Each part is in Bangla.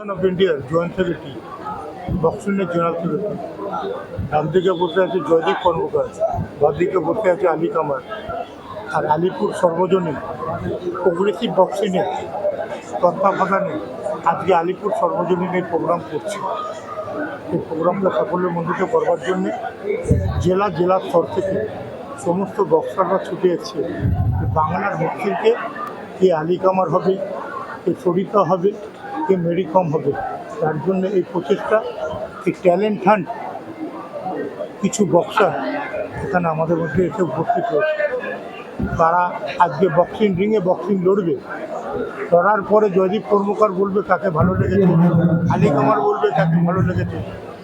অফ ইন্ডিয়ার জয়েন্ট সেক্রেটারি, বক্সিংয়ের জেনারেল সেক্রেটারি। ডান দিকে বসে আছে জয়দীপ কর্মকার, বাঁ দিকে বসে আছে আলী কামার। আর আলিপুর সর্বজনীন প্রোগ্রেসিভ বক্সিংয়ের তত্ত্বাবধানে আজকে আলিপুর সর্বজনীন এই প্রোগ্রাম করছে। এই প্রোগ্রামটা সাফল্যমণ্ডিত করবার জন্যে জেলা স্তর থেকে সমস্ত বক্সাররা ছুটে এসছে। বাংলার বক্সিংকে কে আলী কামার হবে, কে সরিতা হবে, কে মেরি কম হবে। তার জন্য এই প্রচেষ্টা, এই ট্যালেন্ট হান্ট কিছু বক্সার এখানে আমাদের মধ্যে এসে উপস্থিত হয়েছে। তারা আজকে বক্সিং রিংয়ে বক্সিং লড়বে। লড়ার পরে জয়দীপ কর্মকার বলবে কাকে ভালো লেগেছে, আলী কামার বলবে কাকে ভালো লেগেছে।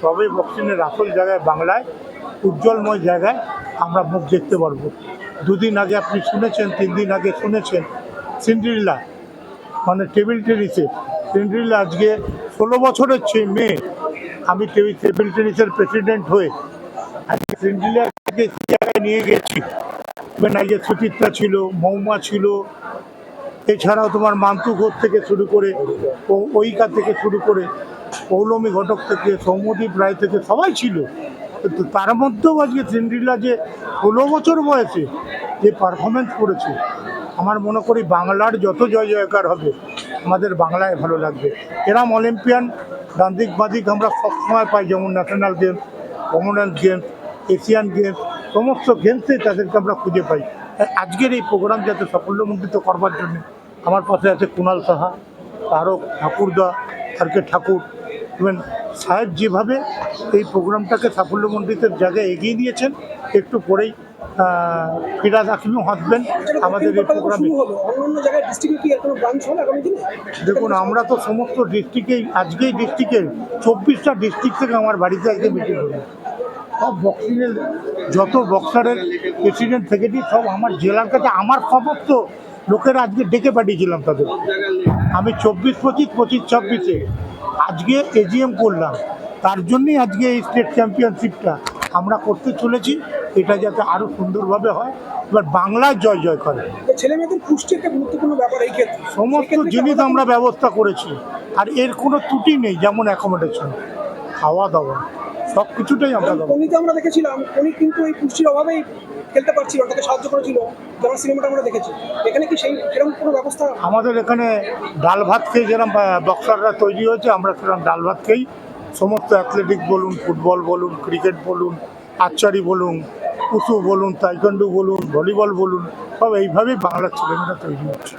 তবে বক্সিংয়ের আসল জায়গায়, বাংলায় উজ্জ্বলময় জায়গায় আমরা মুখ দেখতে পারবো। দুদিন আগে আপনি শুনেছেন, 3 দিন আগে শুনেছেন সিন্ড্রিলা, মানে টেবিল টেনিসে সিন্ড্রিলা আজকে 16 বছরের মেয়ে। আমি টেবিল টেনিসের প্রেসিডেন্ট হয়ে আজকে সিন্ড্রিলাকে জায়গায় নিয়ে গেছি। আজকে সুচিত্রা ছিল, মৌমা ছিল, এছাড়াও তোমার মান্তু ঘোষ থেকে শুরু করে, ঐকা থেকে শুরু করে, পৌলমী ঘটক থেকে, সৌম্যদীপ রায় থেকে সবাই ছিল। কিন্তু তার মধ্যেও আজকে সিন্ড্রিলা যে 16 বছর বয়সে যে পারফরমেন্স করেছে, আমার মনে করি বাংলার যত জয় জয়কার হবে আমাদের বাংলায় ভালো লাগবে। এরম অলিম্পিয়ান ডান দিক বাদিক আমরা সবসময় পাই, যেমন national games, Commonwealth games, Asian games, সমস্ত গেমসে তাদেরকে আমরা খুঁজে পাই। আজকের এই প্রোগ্রাম যাতে সাফল্যমণ্ডিত করবার জন্য আমার পাশে আছে কুণাল সাহা, তারক ঠাকুরদা, আরকে ঠাকুর। ইভেন সাহেব যেভাবে এই প্রোগ্রামটাকে সাফল্যমণ্ডিতের জায়গায় এগিয়ে নিয়েছেন, একটু পরেই ফিরাজ আকিমও হাসবেন আমাদের এই প্রোগ্রামে। দেখুন, আমরা তো সমস্ত ডিস্ট্রিক্টেই, আজকেই ডিস্ট্রিক্টের 24টা ডিস্ট্রিক্ট থেকে আমার বাড়িতে আজকে মিটিং হলো। সব বক্সিংয়ের যত বক্সারের প্রেসিডেন্ট সেক্রেটারি সব আমার জেলার কাছে, আমার সমস্ত লোকেরা আজকে ডেকে পাঠিয়েছিলাম তাদের। আমি 24-25, 25-26-এ আজকে এজিএম করলাম। তার জন্যই আজকে এই স্টেট চ্যাম্পিয়নশিপটা আমরা করতে চলেছি। এটা যাতে আরও সুন্দরভাবে হয়, এবার বাংলায় জয় জয় করে। ছেলেমেয়েদের পুষ্টি একটা গুরুত্বপূর্ণ ব্যাপার। এই ক্ষেত্রে সমস্ত জিনিস আমরা ব্যবস্থা করেছি, আর এর কোনো ত্রুটি নেই। যেমন অ্যাকোমোডেশন, খাওয়া দাওয়া, সব কিছুটাই আমরা আমরা দেখেছিলাম উনি কিন্তু এই পুষ্টির অভাবেই খেলতে পারছিল, তাকে সাহায্য করেছিল, যেমন সিনেমাটা আমরা দেখেছি। এখানে কি সেরকম কোনো ব্যবস্থা? আমাদের এখানে ডাল ভাত খেয়ে যেরকম বক্সাররা তৈরি হয়েছে, আমরা সেরকম ডাল ভাত খেয়েই সমস্ত অ্যাথলেটিক্স বলুন, ফুটবল বলুন, ক্রিকেট বলুন, আর্চারি বলুন, উশু বলুন, তাইকোয়ান্ডো বলুন, ভলিবল বলুন, সব এইভাবেই বাংলার ছেলেমেয়েরা তৈরি হচ্ছে।